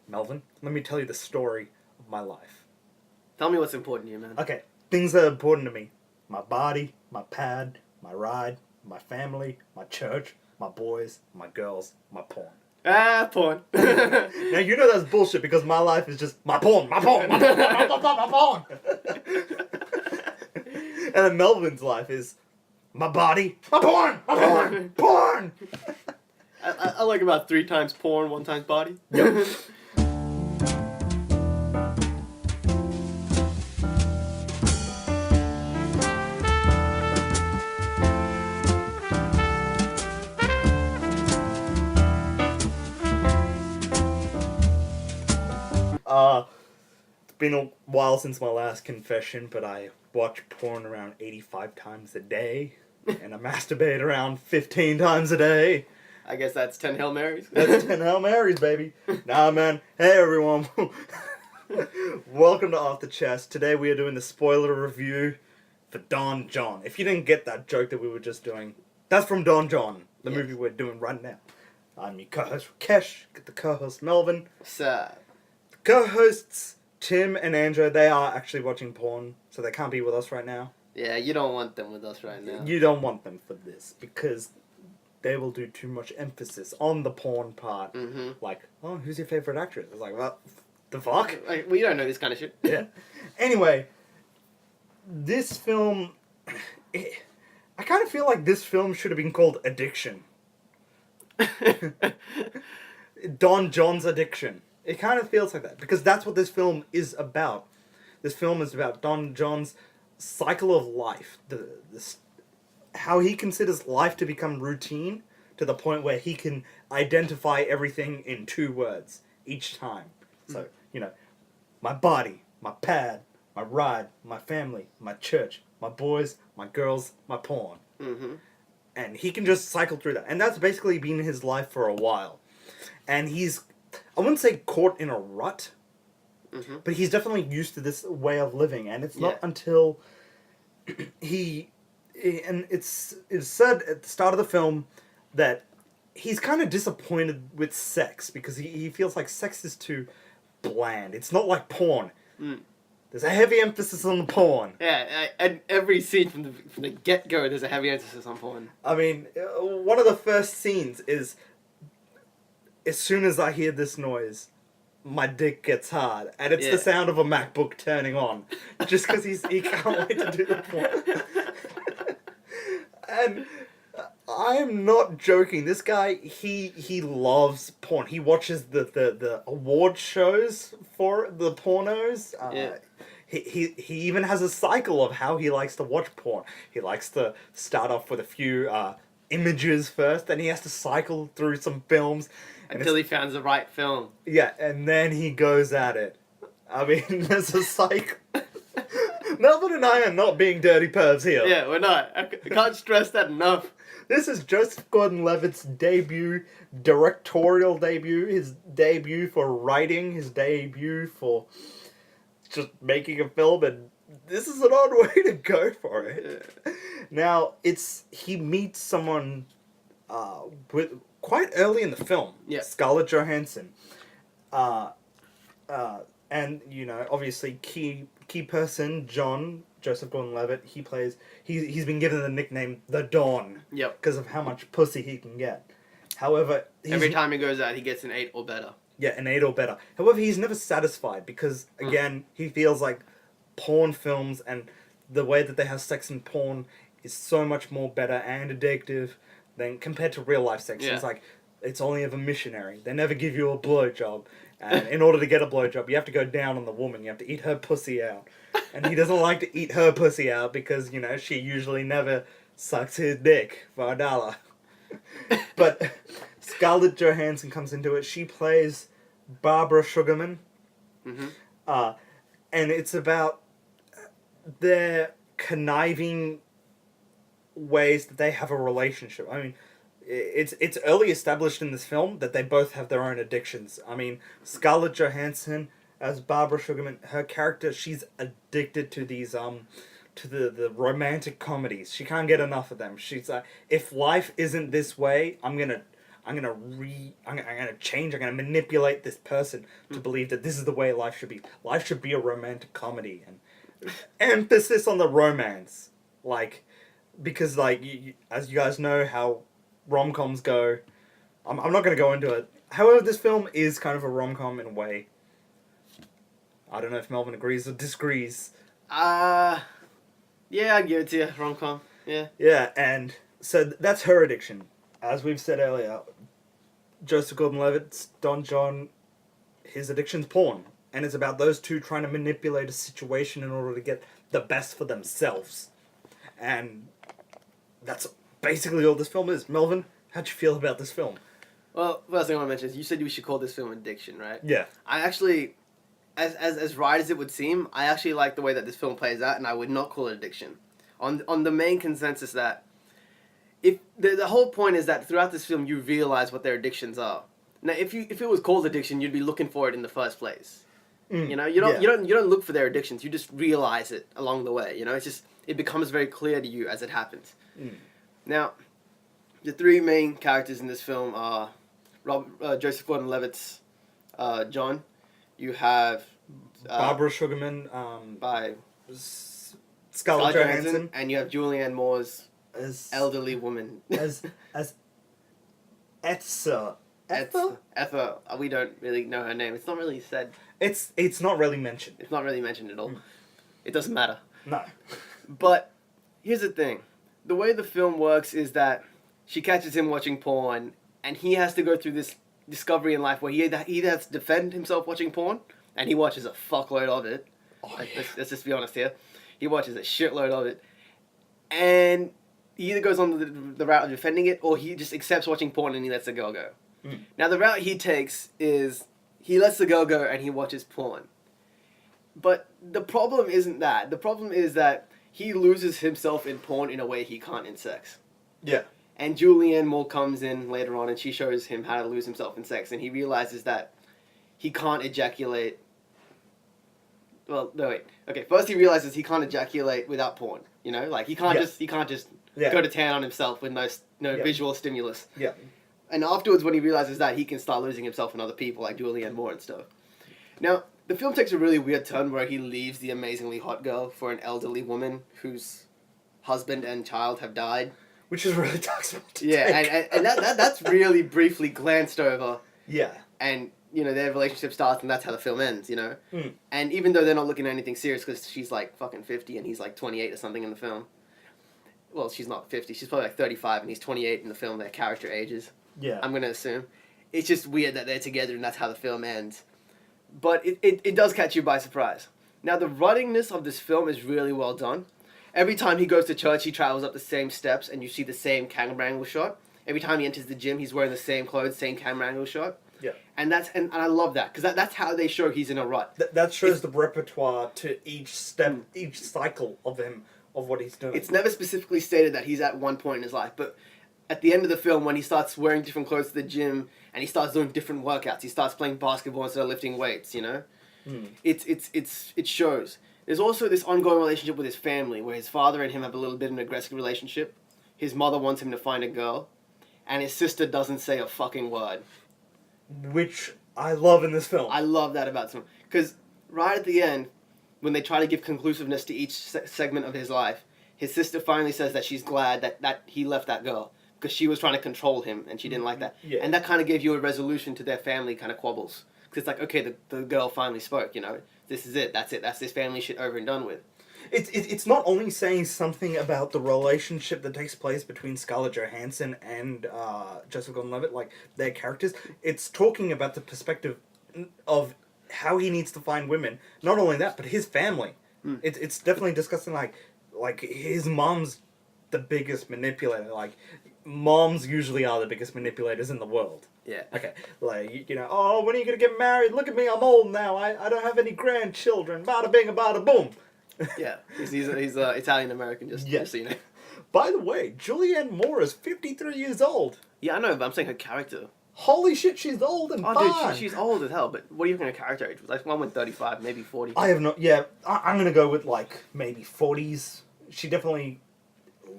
Melvin, let me tell you the story of my life. Tell me what's important to you, man. Okay, things that are important to me. My body, my pad, my ride, my family, my church, my boys, my girls, my porn. Porn. Now, you know that's bullshit because my life is just my porn, my porn, my porn, my porn, my porn. And then Melvin's life is my body, my porn, my porn, porn. I like about 3 times porn, 1 times body. Yep. It's been a while since my last confession, but I watch porn around 85 times a day, and I masturbate around 15 times a day. I guess that's 10 Hail Marys. That's 10 Hail Marys, baby. Nah, man. Hey, everyone. Welcome to Off the Chest. Today we are doing the spoiler review for Don John. If you didn't get that joke that we were just doing, that's from Don John, the movie we're doing right now. I'm your co-host, Kesh. Get the co-host, Melvin. What's up? The co-hosts, Tim and Andrew, they are actually watching porn, so they can't be with us right now. Yeah, you don't want them with us right now. You don't want them for this, because they will do too much emphasis on the porn part. Mm-hmm. Like, oh, who's your favorite actress? It's like, well, the fuck? Like, we don't know this kind of shit. Yeah. Anyway, this film, I kind of feel like this film should have been called Addiction. Don John's Addiction. It kind of feels like that, because that's what this film is about. This film is about Don John's cycle of life, how he considers life to become routine to the point where he can identify everything in 2 words each time. So, you know, my body, my pad, my ride, my family, my church, my boys, my girls, my porn. Mm-hmm. And he can just cycle through that. And that's basically been his life for a while. And he's, I wouldn't say caught in a rut, but he's definitely used to this way of living. And it's not until it's said at the start of the film that he's kind of disappointed with sex because he feels like sex is too bland. It's not like porn. There's a heavy emphasis on the porn. Yeah, and every scene from the get-go, there's a heavy emphasis on porn. I mean, one of the first scenes is, as soon as I hear this noise, my dick gets hard. And it's the sound of a MacBook turning on. Just because he can't wait to do the porn. And I am not joking. This guy, he loves porn. He watches the award shows for the pornos. He even has a cycle of how he likes to watch porn. He likes to start off with a few images first, then he has to cycle through some films. Until he finds the right film. Yeah, and then he goes at it. I mean, there's a cycle. Melvin and I are not being dirty pervs here. Yeah, we're not. I can't stress that enough. This is Joseph Gordon-Levitt's directorial debut, his debut for writing, his debut for just making a film, and this is an odd way to go for it. Yeah. Now, he meets someone with quite early in the film, Scarlett Johansson. And, you know, obviously key person, Joseph Gordon-Levitt, he's been given the nickname The Don. Yep. Because of how much pussy he can get. However, every time he goes out, he gets an 8 or better. Yeah, an 8 or better. However, he's never satisfied because, again, he feels like porn films and the way that they have sex in porn is so much more better and addictive than compared to real life sex. Yeah. It's like, it's only ever missionary. They never give you a blowjob. And in order to get a blowjob, you have to go down on the woman. You have to eat her pussy out. And he doesn't like to eat her pussy out because, you know, she usually never sucks his dick for $1. But Scarlett Johansson comes into it. She plays Barbara Sugarman. And it's about their conniving ways that they have a relationship. I mean, it's early established in this film that they both have their own addictions. I mean, Scarlett Johansson as Barbara Sugarman, her character, she's addicted to these to the romantic comedies. She can't get enough of them. She's like, if life isn't this way, I'm gonna I'm gonna change. I'm gonna manipulate this person to believe that this is the way life should be. Life should be a romantic comedy, and emphasis on the romance, like, because like as you guys know how rom-coms go. I'm not gonna go into it. However, this film is kind of a rom-com in a way. I don't know if Melvin agrees or disagrees. Yeah, I'd give it to you. Rom-com. Yeah. Yeah, and so that's her addiction. As we've said earlier, Joseph Gordon-Levitt's Don John, his addiction's porn. And it's about those two trying to manipulate a situation in order to get the best for themselves. And that's basically all this film is. Melvin, how'd you feel about this film? Well, first thing I want to mention is you said we should call this film Addiction, right? Yeah. I actually, as right as it would seem, I actually like the way that this film plays out, and I would not call it Addiction. On the main consensus that if the whole point is that throughout this film you realize what their addictions are. Now, if it was called addiction, you'd be looking for it in the first place. You know, you don't look for their addictions. You just realize it along the way. You know, it becomes very clear to you as it happens. Now, the three main characters in this film are Joseph Gordon-Levitt's John. You have Barbara Sugarman by Scarlett Johansson, and you have Julianne Moore's as elderly woman. as Etha. Etha. We don't really know her name. It's not really said. It's not really mentioned. It's not really mentioned at all. It doesn't matter. No. But here's the thing. The way the film works is that she catches him watching porn, and he has to go through this discovery in life where he either has to defend himself watching porn, and he watches a fuckload of it. Let's just be honest here. He watches a shitload of it. And he either goes on the route of defending it, or he just accepts watching porn and he lets the girl go. Now, the route he takes is he lets the girl go and he watches porn. But the problem isn't that. The problem is that he loses himself in porn in a way he can't in sex. Yeah. And Julianne Moore comes in later on and she shows him how to lose himself in sex. And he realizes that he can't ejaculate. Well, no, wait. Okay, first he realizes he can't ejaculate without porn. You know, like he can't just go to town on himself with no visual stimulus. Yeah. And afterwards, when he realizes that, he can start losing himself in other people like Julianne Moore and stuff. Now, the film takes a really weird turn where he leaves the amazingly hot girl for an elderly woman whose husband and child have died. Which is really toxic. And that's really briefly glanced over. Yeah. And, you know, their relationship starts and that's how the film ends, you know? And even though they're not looking at anything serious because she's like fucking 50 and he's like 28 or something in the film. Well, she's not 50. She's probably like 35 and he's 28 in the film. Their character ages. Yeah. I'm going to assume. It's just weird that they're together and that's how the film ends. But it does catch you by surprise. Now, the runningness of this film is really well done. Every time he goes to church, he travels up the same steps and you see the same camera angle shot. Every time he enters the gym, he's wearing the same clothes, same camera angle shot. Yeah. And I love that because that's how they show he's in a rut. That shows the repertoire to each step, each cycle of him, of what he's doing. It's never specifically stated that he's at one point in his life, but at the end of the film, when he starts wearing different clothes to the gym and he starts doing different workouts, he starts playing basketball instead of lifting weights, you know? It shows. There's also this ongoing relationship with his family where his father and him have a little bit of an aggressive relationship. His mother wants him to find a girl, and his sister doesn't say a fucking word. Which I love in this film. I love that about him. Because right at the end, when they try to give conclusiveness to each segment of his life, his sister finally says that she's glad that he left that girl. Because she was trying to control him, and she didn't like that. Yeah. And that kind of gave you a resolution to their family kind of quabbles. Because it's like, okay, the girl finally spoke, you know. This is it. That's this family shit over and done with. It's not only saying something about the relationship that takes place between Scarlett Johansson and Joseph Gordon-Levitt, like their characters. It's talking about the perspective of how he needs to find women. Not only that, but his family. It's definitely discussing like his mom's the biggest manipulator. Like moms usually are the biggest manipulators in the world. Yeah. Okay. Like, you know, oh, when are you going to get married? Look at me, I'm old now. I don't have any grandchildren. Bada bing, bada boom. Yeah. He's Italian American, just so you know. By the way, Julianne Moore is 53 years old. Yeah, I know, but I'm saying her character. Holy shit, she's old and fine. Oh, dude, she's old as hell, but what do you think her character age was? Like, one went 35, maybe 40. I have no... Yeah, I'm going to go with, like, maybe 40s. She definitely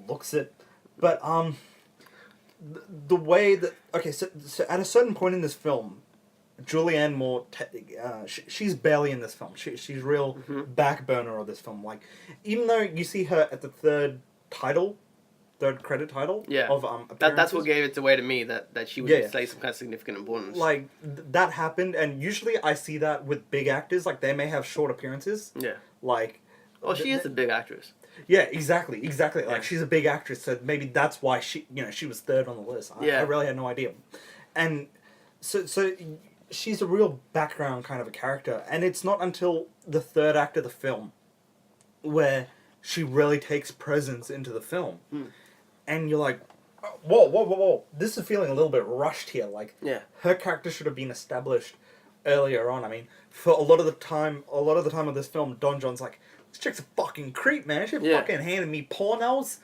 looks it. But, the way that so at a certain point in this film, Julianne Moore, she's barely in this film. She's real back burner of this film. Like, even though you see her at the third credit title of that's what gave it away to me that she would play some kind of significant importance. Like that happened, and usually I see that with big actors. Like, they may have short appearances. Yeah. Like. Oh, she is a big actress. Yeah, exactly. Like, she's a big actress, so maybe that's why she was third on the list. I really had no idea, and so she's a real background kind of a character, and it's not until the third act of the film where she really takes presence into the film. And you're like, whoa, this is feeling a little bit rushed here. Like, her character should have been established earlier on. I mean, for a lot of the time of this film, Don John's like, this chick's a fucking creep, man. She fucking handed me pornos.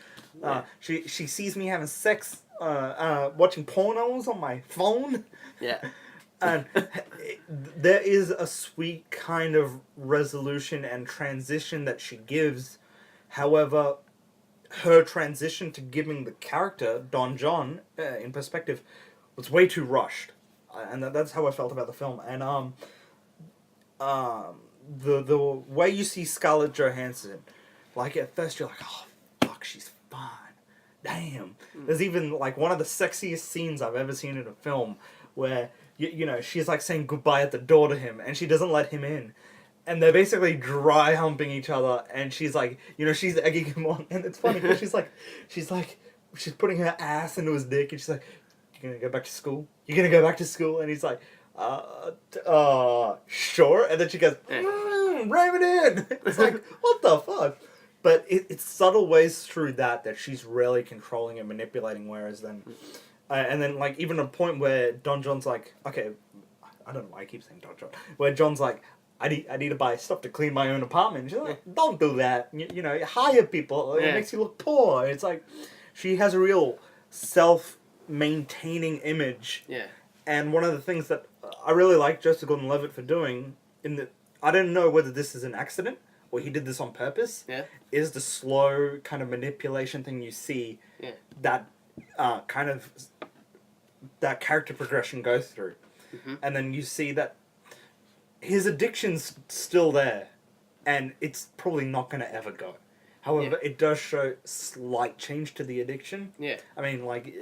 She sees me having sex, watching pornos on my phone. Yeah. And there is a sweet kind of resolution and transition that she gives. However, her transition to giving the character, Don John, in perspective, was way too rushed. And that's how I felt about the film. And the way you see Scarlett Johansson, like, at first you're like, oh, fuck, she's fine. Damn. There's even, like, one of the sexiest scenes I've ever seen in a film where, you know, she's, like, saying goodbye at the door to him, and she doesn't let him in. And they're basically dry humping each other, and she's like, you know, she's egging him on, and it's funny because she's putting her ass into his dick, and she's like, "You gonna go back to school? You gonna go back to school?" And he's like, sure." And then she goes, "Ram it in." It's like, what the fuck? But it's subtle ways through that she's really controlling and manipulating, whereas then, and then, like, even a point where Don John's like, okay, I don't know why I keep saying Don John, where John's like, I need to buy stuff to clean my own apartment. And she's like, don't do that. You know, hire people. It makes you look poor. It's like, she has a real self-maintaining image. Yeah. And one of the things that I really like Joseph Gordon-Levitt for doing, I don't know whether this is an accident or he did this on purpose, is the slow kind of manipulation thing you see that kind of that character progression goes through. And then you see that his addiction's still there, and it's probably not going to ever go. However, it does show slight change to the addiction. Yeah. I mean, like,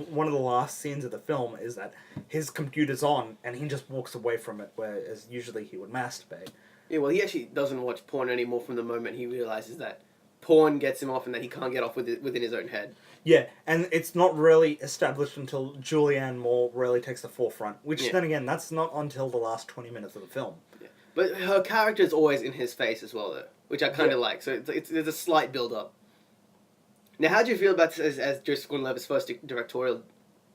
one of the last scenes of the film is that his computer's on, and he just walks away from it, whereas usually he would masturbate. Yeah, well, he actually doesn't watch porn anymore from the moment he realizes that porn gets him off and that he can't get off within his own head. Yeah, and it's not really established until Julianne Moore really takes the forefront, which then again, that's not until the last 20 minutes of the film. Yeah. But her character is always in his face as well, though, which I kind of like, so there's a slight build-up. Now, how do you feel about this as Joseph Gordon-Levitt's first directorial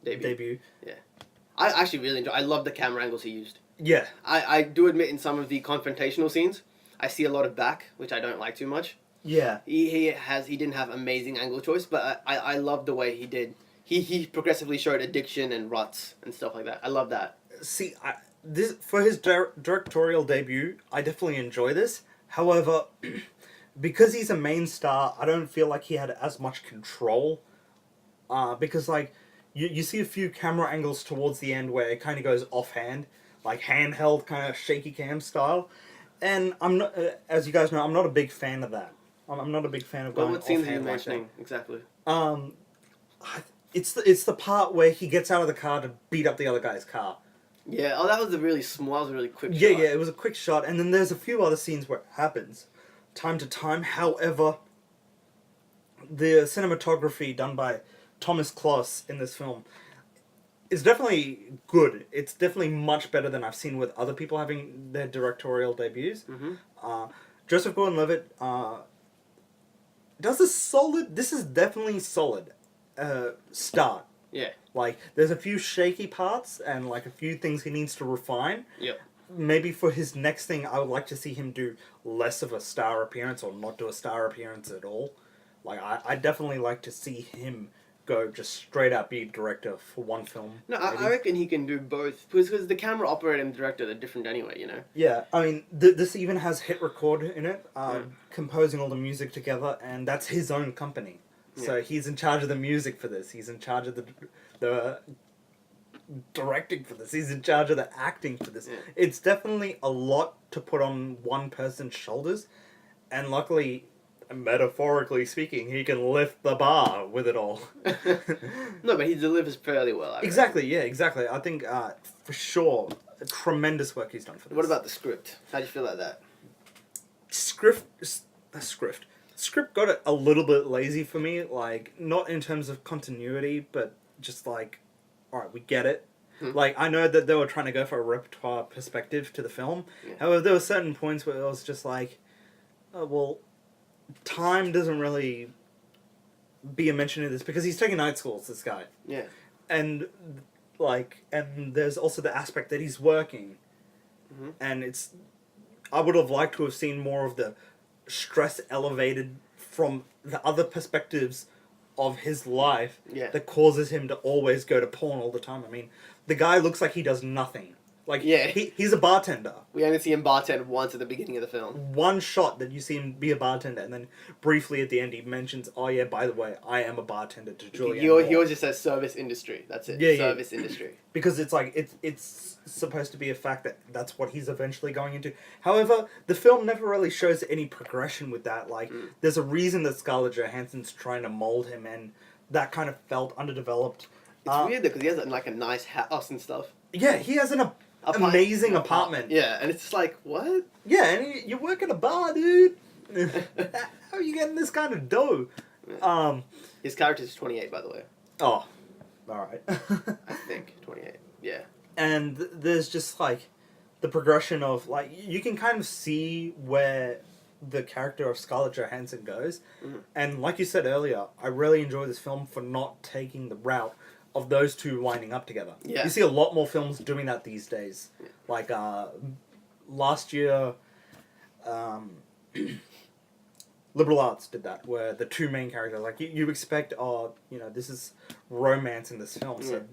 debut? Yeah. I actually really enjoy. I love the camera angles he used. Yeah. I do admit in some of the confrontational scenes, I see a lot of back, which I don't like too much. Yeah. He didn't have amazing angle choice, but I love the way he did. He progressively showed addiction and ruts and stuff like that. I love that. See, this for his directorial debut, I definitely enjoy this. However, because he's a main star, I don't feel like he had as much control. Because, like, you see a few camera angles towards the end where it kind of goes offhand, like handheld kind of shaky cam style. And I'm not, as you guys know, I'm not a big fan of that. I'm not a big fan of going offhand. What scene are you mentioning exactly? It's the part where he gets out of the car to beat up the other guy's car. Yeah, that was a really quick shot. Yeah, it was a quick shot, and then there's a few other scenes where it happens, time to time. However, the cinematography done by Thomas Kloss in this film is definitely good. It's definitely much better than I've seen with other people having their directorial debuts. Joseph Gordon-Levitt does a solid. This is definitely solid start. Yeah. Like, there's a few shaky parts and, like, a few things he needs to refine. Yep. Maybe for his next thing, I would like to see him do less of a star appearance or not do a star appearance at all. Like, I definitely like to see him go just straight up be director for one film. No, I reckon he can do both. Because the camera operator and director are different anyway, you know? Yeah, I mean, this even has hit record in it, composing all the music together, and that's his own company. So he's in charge of the music for this. He's in charge of the directing for this. He's in charge of the acting for this. Yeah. It's definitely a lot to put on one person's shoulders, and luckily, metaphorically speaking, he can lift the bar with it all. No, but he delivers fairly well. Exactly, yeah, exactly. I think, for sure, tremendous work he's done for this. What about the script? How do you feel about that? Script got it a little bit lazy for me, like, not in terms of continuity, but just like, alright, we get it. Like, I know that they were trying to go for a repertoire perspective to the film. Yeah. However, there were certain points where it was just like, oh, well, time doesn't really be a mention of this, because he's taking night schools, this guy. Yeah. And, like, and there's also the aspect that he's working. And it's, I would have liked to have seen more of the stress elevated from the other perspectives of his life that causes him to always go to porn all the time. I mean, the guy looks like he does nothing. Like, he's a bartender. We only see him bartend once at the beginning of the film. One shot that you see him be a bartender, and then briefly at the end he mentions, oh yeah, by the way, I am a bartender to Julianne Moore. He always just says service industry. That's it. Service industry. Because it's like, it's supposed to be a fact that that's what he's eventually going into. However, the film never really shows any progression with that. Like, there's a reason that Scarlett Johansson's trying to mold him, and that kind of felt underdeveloped. It's weird though, because he has like a nice house and stuff. Yeah, he has an amazing apartment. Yeah, and it's just like, what? Yeah, and you work at a bar, dude. How are you getting this kind of dough? His character's 28, by the way. Oh, alright. I think 28. Yeah. And there's just like the progression of, like, you can kind of see where the character of Scarlett Johansson goes. And like you said earlier, I really enjoy this film for not taking the route of those two winding up together. Yeah. You see a lot more films doing that these days. Like, last year, Liberal Arts did that, where the two main characters, like, you expect, this is romance in this film, so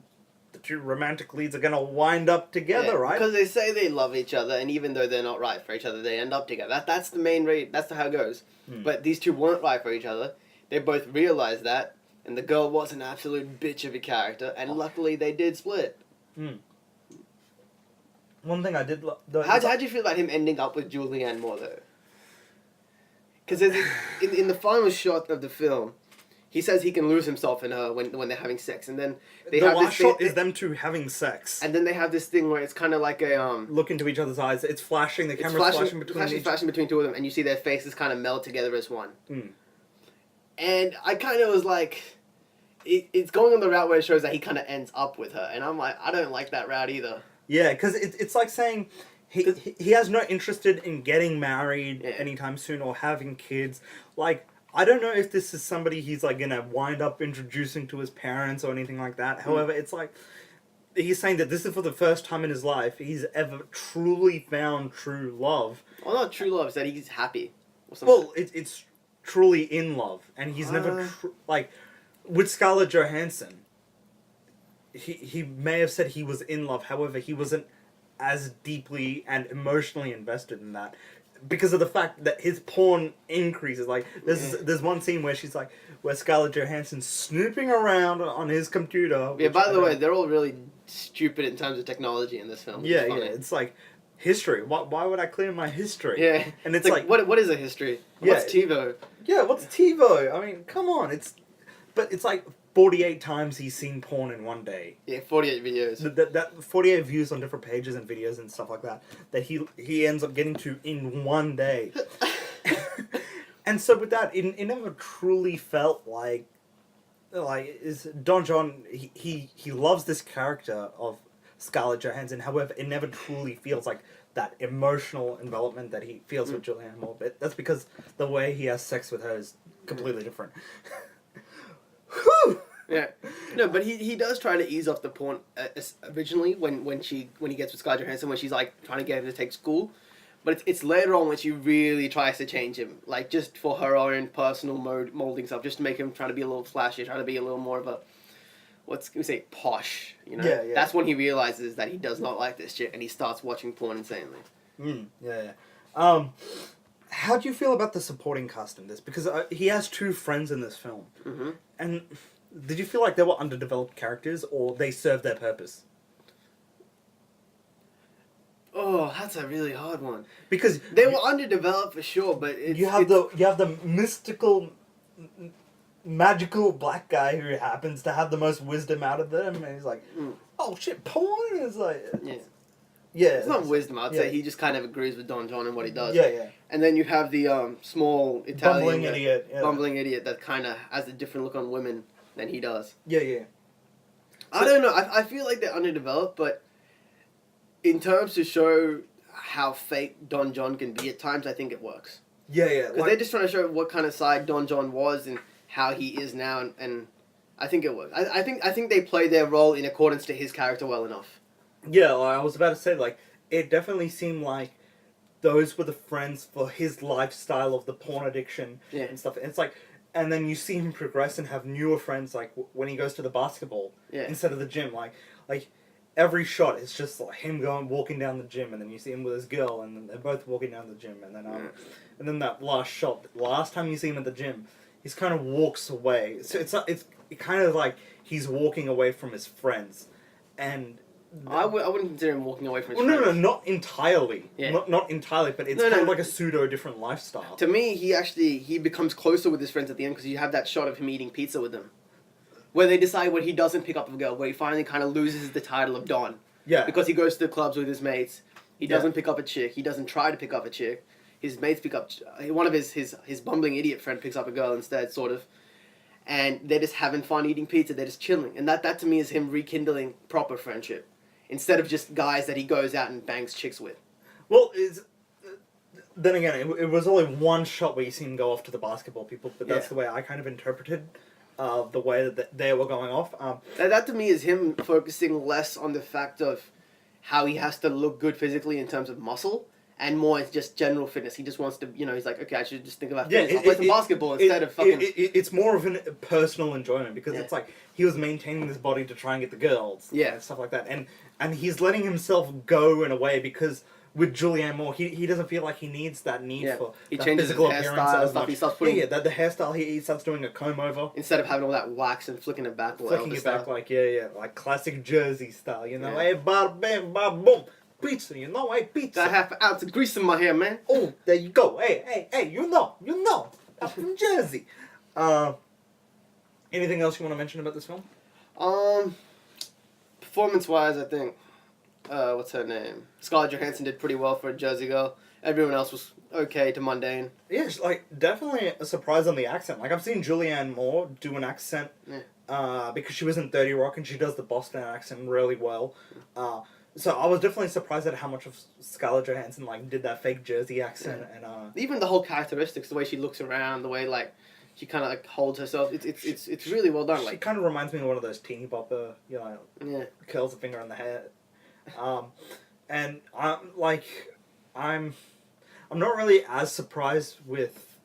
the two romantic leads are gonna wind up together, right? Because they say they love each other, and even though they're not right for each other, they end up together. That's the main rate. That's how it goes. But these two weren't right for each other. They both realized that, and the girl was an absolute bitch of a character, and luckily they did split. One thing I did love... How'd you feel about him ending up with Julianne Moore, though? Because in the final shot of the film, he says he can lose himself in her when they're having sex, and then the last shot is them two having sex. And then they have this thing where it's kind of like a... look into each other's eyes. It's flashing. The camera's flashing between two of them, and you see their faces kind of meld together as one. And I kind of was like... It's going on the route where it shows that he kind of ends up with her, and I'm like, I don't like that route either. Yeah, because it's like saying he has no interest in getting married anytime soon or having kids. Like, I don't know if this is somebody he's like gonna wind up introducing to his parents or anything like that. However, it's like he's saying that this is for the first time in his life he's ever truly found true love. Well, not true love, it's that he's happy. Or something. Well, it's truly in love, and he's never like with Scarlett Johansson. He may have said he was in love, however, he wasn't as deeply and emotionally invested in that because of the fact that his porn increases. Like, there's one scene where where Scarlett Johansson's snooping around on his computer. Yeah, by the way, they're all really stupid in terms of technology in this film. Yeah, it's like, history. Why would I clear my history? Yeah. And it's like what is a history? What's TiVo? Yeah, what's TiVo? I mean, come on, but it's like 48 times he's seen porn in one day. Yeah, 48 videos. That 48 views on different pages and videos and stuff like that he ends up getting to in one day. And so with that, it never truly felt like is Don John, he loves this character of Scarlett Johansson. However, it never truly feels like that emotional envelopment that he feels with Julianne Moore. But that's because the way he has sex with her is completely different. Whew! Yeah, no, but he does try to ease off the porn originally when he gets with Scarlett Johansson, when she's like trying to get him to take school, but it's later on when she really tries to change him, like just for her own personal molding stuff, just to make him try to be a little flashy, try to be a little more of a posh, you know? Yeah. That's when he realizes that he does not like this shit, and he starts watching porn insanely. Yeah. How do you feel about the supporting cast in this? Because he has two friends in this film. Mm-hmm. And did you feel like they were underdeveloped characters, or they served their purpose? Oh, that's a really hard one. Because They were underdeveloped for sure, but you have the mystical, magical black guy who happens to have the most wisdom out of them, and he's like, "Oh shit, porn!" Is like, yeah. It's not wisdom. I'd yeah. say he just kind of agrees with Don John and what he does. Yeah. And then you have the small Italian Bumbling idiot. Yeah. bumbling idiot that kind of has a different look on women than he does. Yeah. I don't know. I feel like they're underdeveloped, but in terms to show how fake Don John can be at times, I think it works. Yeah. Because they're just trying to show what kind of side Don John was and how he is now, and I think it works. I think they play their role in accordance to his character well enough. Yeah, I was about to say, like, it definitely seemed like those were the friends for his lifestyle of the porn addiction and stuff. And it's like, and then you see him progress and have newer friends, like, when he goes to the basketball instead of the gym. Like every shot is just like him walking down the gym, and then you see him with his girl, and then they're both walking down the gym, and then that last shot, last time you see him at the gym, he's kind of walks away. So it's kind of like he's walking away from his friends, and I wouldn't consider him walking away from his friends. friends. No, not entirely. Yeah. Not entirely, but it's kind of like a pseudo different lifestyle. To me, he becomes closer with his friends at the end because you have that shot of him eating pizza with them, where they decide when he doesn't pick up a girl, where he finally kind of loses the title of Don. Yeah. Because he goes to the clubs with his mates, he doesn't pick up a chick, he doesn't try to pick up a chick. His mates pick up one of his bumbling idiot friend picks up a girl instead, sort of. And they're just having fun eating pizza. They're just chilling, and that to me is him rekindling proper friendship. Instead of just guys that he goes out and bangs chicks with. Well, then again, it was only one shot where you see him go off to the basketball people, but that's the way I kind of interpreted the way that they were going off. That to me is him focusing less on the fact of how he has to look good physically in terms of muscle, and more it's just general fitness. He just wants to, he's like, okay, I should just think about fitness. I'll play some basketball instead of fucking... It's more of a personal enjoyment, because it's like, he was maintaining this body to try and get the girls. And stuff like that. And he's letting himself go in a way, because with Julianne Moore, he doesn't feel like he needs that for he that changes physical his appearance hairstyle as stuff. much. He starts putting... the hairstyle, he starts doing a comb over. Instead of having all that wax and flicking it back. Flicking it back, like, like classic Jersey style, Hey, bada bam, bada boom. Pizza, hey, pizza. Got half an ounce of grease in my hair, man. Oh, there you go. Hey, I'm from Jersey. Anything else you want to mention about this film? Performance-wise, I think, what's her name? Scarlett Johansson did pretty well for a Jersey girl. Everyone else was okay to mundane. Yeah, like, definitely a surprise on the accent. Like, I've seen Julianne Moore do an accent because she was in 30 Rock, and she does the Boston accent really well. So I was definitely surprised at how much of Scarlett Johansson did that fake Jersey accent, and even the whole characteristics, the way she looks around, the way she kind of holds herself. It's really well done. She kind of reminds me of one of those teeny bopper, curls a finger on the head. And I'm not really as surprised with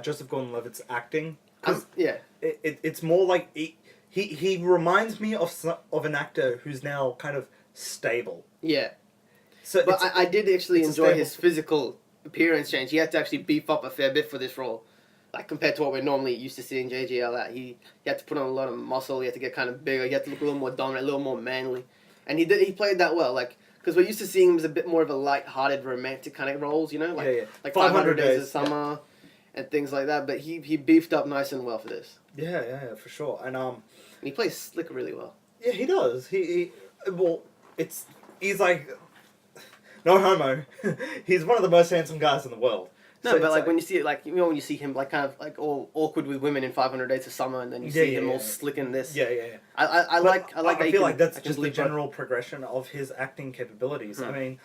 Joseph Gordon-Levitt's acting, because it's more like he reminds me of an actor who's now kind of stable. Yeah. So but I did actually enjoy his physical appearance change. He had to actually beef up a fair bit for this role. Like, compared to what we're normally used to seeing JGL at. He had to put on a lot of muscle, he had to get kind of bigger, he had to look a little more dominant, a little more manly. And he played that well, because we're used to seeing him as a bit more of a light-hearted, romantic kind of roles, Like 500 Days of Summer and things like that, but he beefed up nice and well for this. Yeah, for sure. And he plays slick really well. Yeah, he does. He's like, no homo. He's one of the most handsome guys in the world. No, so but when you see it, when you see him kind of all awkward with women in 500 Days of Summer, and then you see him all slick in this. Yeah. I feel like that's just the general progression of his acting capabilities. I mean,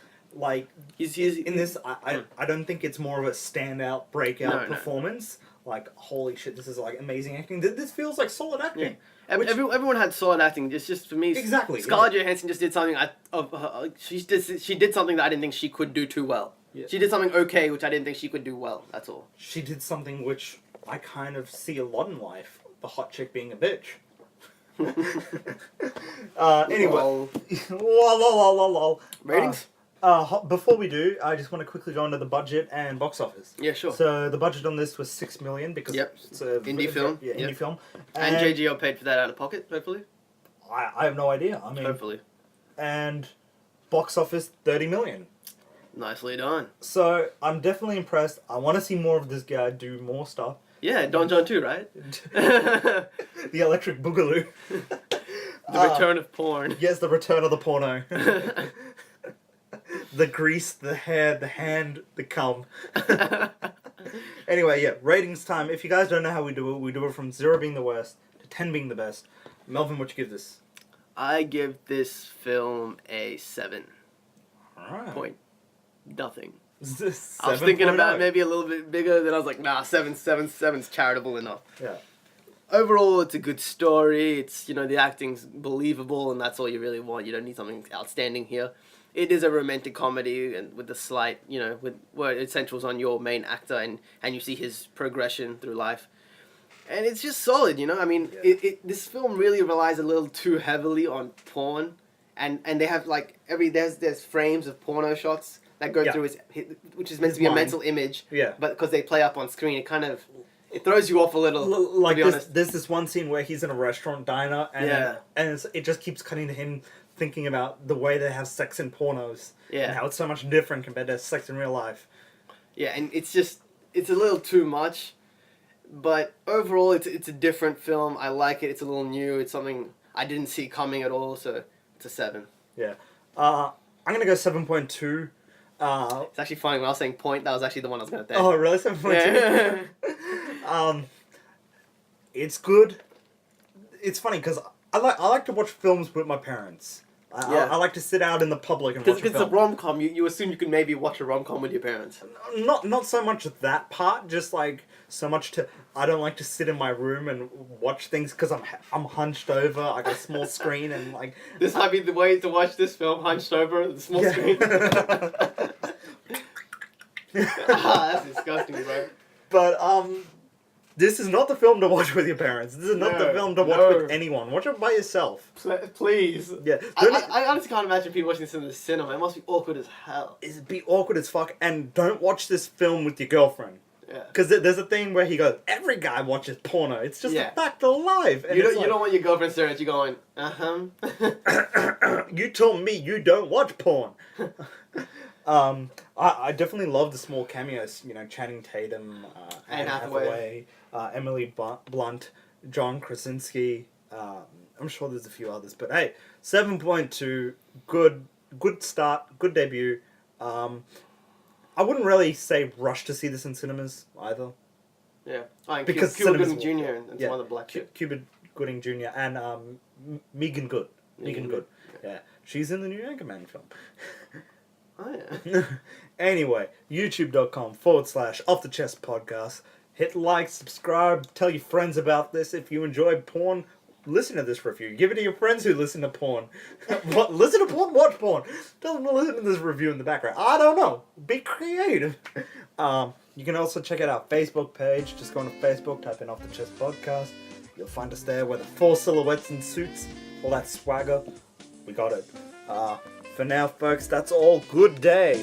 he's in this. I don't think it's more of a standout breakout performance. Like, holy shit, this is amazing acting. This feels like solid acting. Yeah. Everyone had solid acting. It's just for me. Exactly. Scarlett Johansson just did something. She did something that I didn't think she could do too well. Yeah. She did something okay, which I didn't think she could do well. That's all. She did something which I kind of see a lot in life: the hot chick being a bitch. Anyway, lol. Ratings? Before we do, I just want to quickly go into the budget and box office. Yeah, sure. So the budget on this was $6 million because it's a Indie film. Yeah, indie Yep. film. And JGL paid for that out of pocket, hopefully. I have no idea. I mean, Hopefully. And box office $30 million. Nicely done. So I'm definitely impressed. I want to see more of this guy do more stuff. Yeah, Don John 2, right? The Electric Boogaloo. The return of porn. Yes, the return of the porno. The grease, the hair, the hand, the cum. Anyway, yeah, ratings time. If you guys don't know how we do it from 0 being the worst to 10 being the best. Melvin, what you give this? I give this film a 7. Alright. Point. Nothing. This I was thinking 7.0. about maybe a little bit bigger, then I was like, nah, 7's charitable enough. Yeah. Overall, it's a good story. It's, the acting's believable, and that's all you really want. You don't need something outstanding here. It is a romantic comedy, and with the slight, where it centrals on your main actor, and you see his progression through life. And it's just solid, I mean, this film really relies a little too heavily on porn, and they have, like, there's frames of porno shots that go through which is meant to be a mental image. Yeah. But because they play up on screen, it throws you off a little. Like to be honest. there's this one scene where he's in a restaurant diner and it just keeps cutting to him thinking about the way they have sex in pornos and how it's so much different compared to sex in real life. Yeah, and it's a little too much, but overall it's a different film. I like it. It's a little new. It's something I didn't see coming at all. So it's a 7. Yeah, I'm gonna go 7.2. It's actually funny when I was saying point. That was actually the one I was gonna say. Oh really? 7.2. Yeah. It's good. It's funny because I like to watch films with my parents. I like to sit out in the public and watch a Because it's a film. rom-com, you assume you can maybe watch a rom-com with your parents. Not so much that part, just like so much I don't like to sit in my room and watch things because I'm hunched over. I got a small screen and like. This might be the way to watch this film, hunched over the small screen. That's disgusting, bro. But this is not the film to watch with your parents. This is not the film to watch with anyone. Watch it by yourself. Please. Yeah. I honestly can't imagine people watching this in the cinema. It must be awkward as hell. It'd be awkward as fuck. And don't watch this film with your girlfriend. Yeah. Because there's a thing where he goes, every guy watches porno. It's just a fact of life. And you don't want your girlfriend staring at you going, You told me you don't watch porn. I definitely love the small cameos. Channing Tatum, Anne Hathaway, Emily Blunt, John Krasinski. I'm sure there's a few others, but hey, 7.2, good start, good debut. I wouldn't really say rush to see this in cinemas either. Yeah, because Cuba cinemas Gooding Jr. and some other black shit. Cuba Gooding Jr. and Megan Good. Megan Good. Yeah, she's in the new Anchorman film. Oh yeah. Anyway, youtube.com/Off the Chest Podcast. Hit like, subscribe, tell your friends about this. If you enjoy porn, listen to this review. Give it to your friends who listen to porn. What? Listen to porn? Watch porn. Tell them to listen to this review in the background. I don't know. Be creative. You can also check out our Facebook page. Just go on to Facebook, type in Off the Chest Podcast. You'll find us there with the 4 silhouettes in suits. All that swagger. We got it. For now, folks, that's all. Good day.